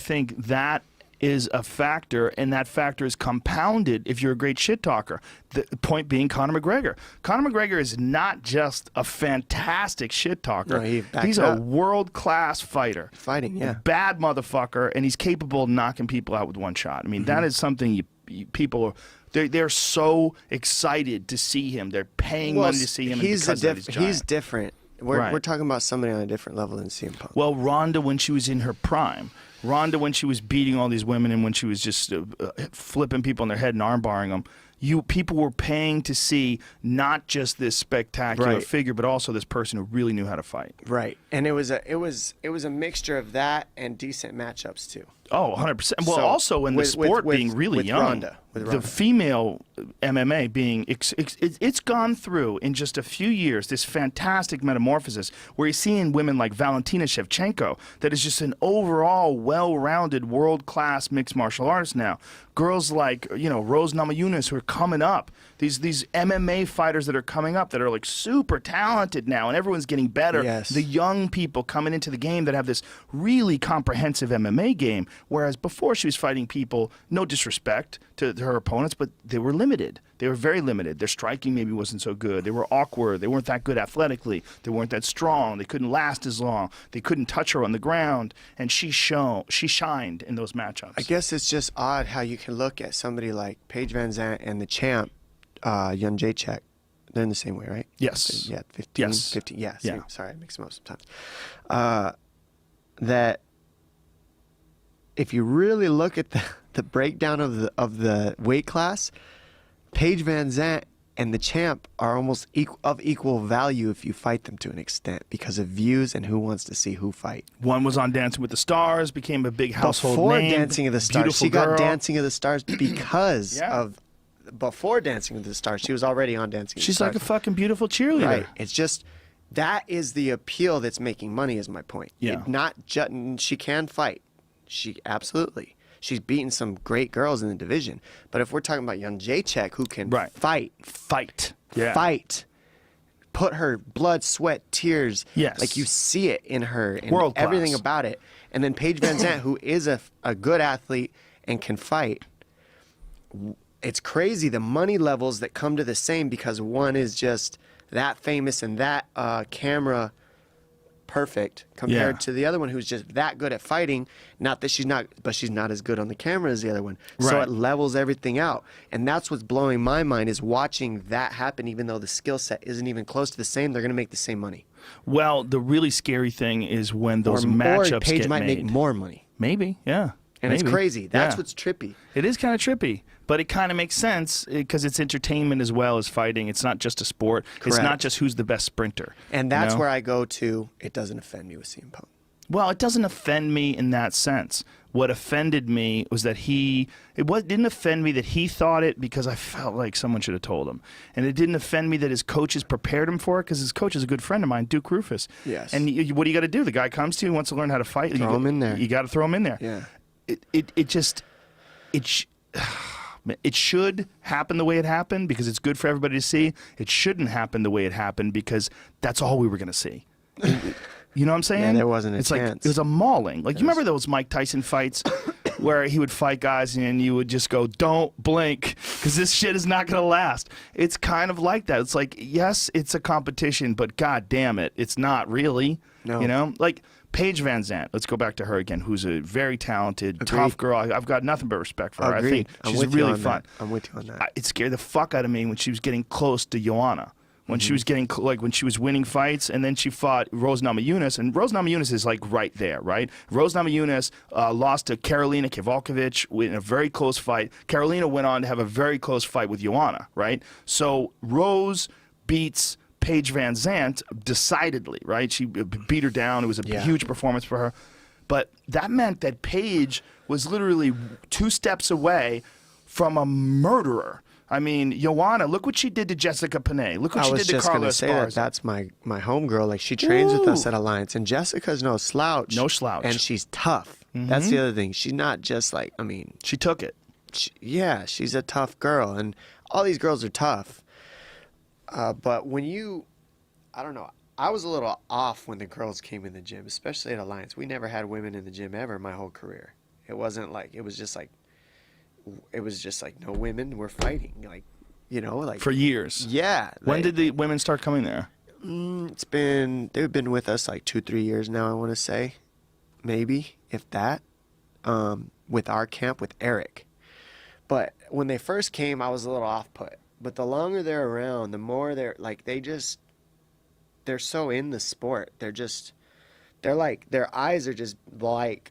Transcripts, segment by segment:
think that is a factor, and that factor is compounded if you're a great shit talker. The point being Conor McGregor. Conor McGregor is not just a fantastic shit talker. No, he's a world-class fighter. Fighting, yeah. A bad motherfucker, and he's capable of knocking people out with one shot. I mean, that is something people are... They're so excited to see him. They're paying money to see him. He's different. We're talking about somebody on a different level than CM Punk. Well, Ronda, when she was in her prime, Ronda, when she was beating all these women and when she was just flipping people on their head and armbarring them, people were paying to see not just this spectacular figure, but also this person who really knew how to fight. Right, and it was a mixture of that and decent matchups too. Oh, 100%. Well, also in the sport being really young, the female MMA being, it's gone through in just a few years this fantastic metamorphosis where you're seeing women like Valentina Shevchenko that is just an overall well-rounded world-class mixed martial artist now. Girls like, Rose Namajunas who are coming up. These MMA fighters that are coming up that are like super talented now, and everyone's getting better. Yes. The young people coming into the game that have this really comprehensive MMA game, whereas before she was fighting people, no disrespect to her opponents, but they were limited. They were very limited. Their striking maybe wasn't so good. They were awkward. They weren't that good athletically. They weren't that strong. They couldn't last as long. They couldn't touch her on the ground, and she shined in those matchups. I guess it's just odd how you can look at somebody like Paige VanZant and the champ, Young Jacek. They're in the same way, right? Yes. Yeah, 15. Yes. 15. Yeah. Yeah. Sorry, I mix them up sometimes. That if you really look at the breakdown of the weight class, Paige VanZant and the champ are almost of equal value if you fight them to an extent because of views and who wants to see who fight. One was on Dancing with the Stars, became a big household before name. Dancing of the Stars, she got Dancing of the Stars because of. Before Dancing with the Stars, she was already on Dancing with the Stars. She's like a fucking beautiful cheerleader. Right. It's just that is the appeal that's making money. Is my point. Yeah. She can fight. She's beaten some great girls in the division. But if we're talking about Young Jacek, who can fight, put her blood, sweat, tears, like you see it in her, and everything about it. And then Paige VanZant, who is a good athlete and can fight. It's crazy the money levels that come to the same because one is just that famous and that camera perfect compared to the other one who's just that good at fighting. Not that she's not, but she's not as good on the camera as the other one. So it levels everything out. And that's what's blowing my mind is watching that happen even though the skill set isn't even close to the same. They're going to make the same money. Well, the really scary thing is when those matchups Paige get might made. make more money. Maybe, yeah. And it's crazy. That's what's trippy. It is kind of trippy, but it kind of makes sense because it's entertainment as well as fighting. It's not just a sport. Correct. It's not just who's the best sprinter. And that's where I go to, it doesn't offend me with CM Punk. Well, it doesn't offend me in that sense. What offended me was that didn't offend me that he thought it because I felt like someone should have told him. And it didn't offend me that his coaches prepared him for it because his coach is a good friend of mine, Duke Rufus. Yes. And what do you got to do? The guy comes to you and wants to learn how to fight. Throw him in there. You got to throw him in there. Yeah. It should happen the way it happened because it's good for everybody to see. It shouldn't happen the way it happened because that's all we were going to see. You know what I'm saying? Yeah, there wasn't a chance. Like it was a mauling. Like you remember those Mike Tyson fights where he would fight guys and you would just go, "Don't blink, because this shit is not going to last." It's kind of like that. It's like, yes, it's a competition, but god damn it, it's not really. No. You know, like Paige VanZant. Let's go back to her again, who's a very talented, tough girl. I've got nothing but respect for her. Agreed. I think she's really fun. I'm with you on that. It scared the fuck out of me when she was getting close to Joanna. When she was getting, when she was winning fights, and then she fought Rose Namajunas, and Rose Namajunas is like right there, right? Rose Namajunas lost to Karolina Kowalkiewicz in a very close fight. Karolina went on to have a very close fight with Joanna, right? So Rose beats Paige VanZant decidedly, right? She beat her down. It was a huge performance for her. But that meant that Paige was literally 2 steps away from a murderer. I mean, Joanna, look what she did to Jessica Panay. Look what she did to Carla Esparza. I was just going to say that's my homegirl. Like, she trains with us at Alliance, and Jessica's no slouch. No slouch. And she's tough. That's the other thing. She's not just like, I mean. She took it. She's a tough girl, and all these girls are tough. But when I don't know, I was a little off when the girls came in the gym, especially at Alliance. We never had women in the gym ever my whole career. It wasn't like, it was just like no women were fighting, like, you know, like for years. Yeah. When did the women start coming there? They've been with us like 2-3 years now, I want to say, maybe, if that, with our camp with Eric. But when they first came, I was a little off put. But the longer they're around, the more they're like, they're so in the sport. They're like, their eyes are just like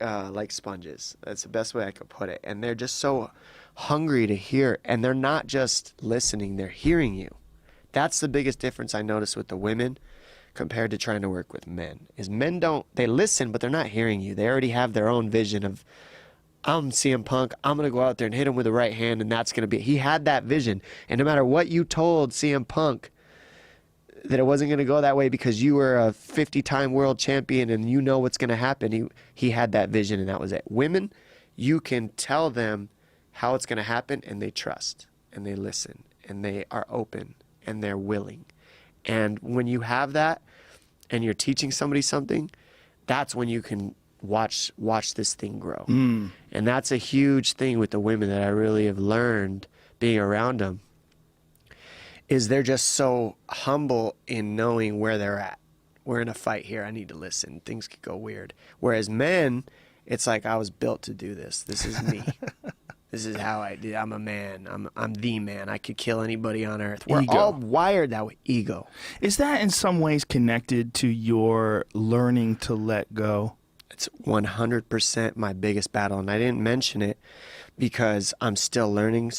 sponges. That's the best way I could put it. And they're just so hungry to hear. And they're not just listening, they're hearing you. That's the biggest difference I noticed with the women compared to trying to work with men. Is men they listen, but they're not hearing you. They already have their own vision of, I'm CM Punk, I'm going to go out there and hit him with the right hand, and that's going to be... He had that vision. And no matter what you told CM Punk, that it wasn't going to go that way because you were a 50-time world champion and you know what's going to happen, he had that vision, and that was it. Women, you can tell them how it's going to happen, and they trust, and they listen, and they are open, and they're willing. And when you have that, and you're teaching somebody something, that's when you can watch this thing grow. And that's a huge thing with the women that I really have learned being around them, is they're just so humble in knowing where they're at. We're in a fight here, I need to listen, things could go weird. Whereas men, it's like, I was built to do this, this is me. This is how I did. I'm a man. I'm the man. I could kill anybody on earth. We're all wired that way. Ego. Is that in some ways connected to your learning to let go? It's 100% my biggest battle, and I didn't mention it because I'm still learning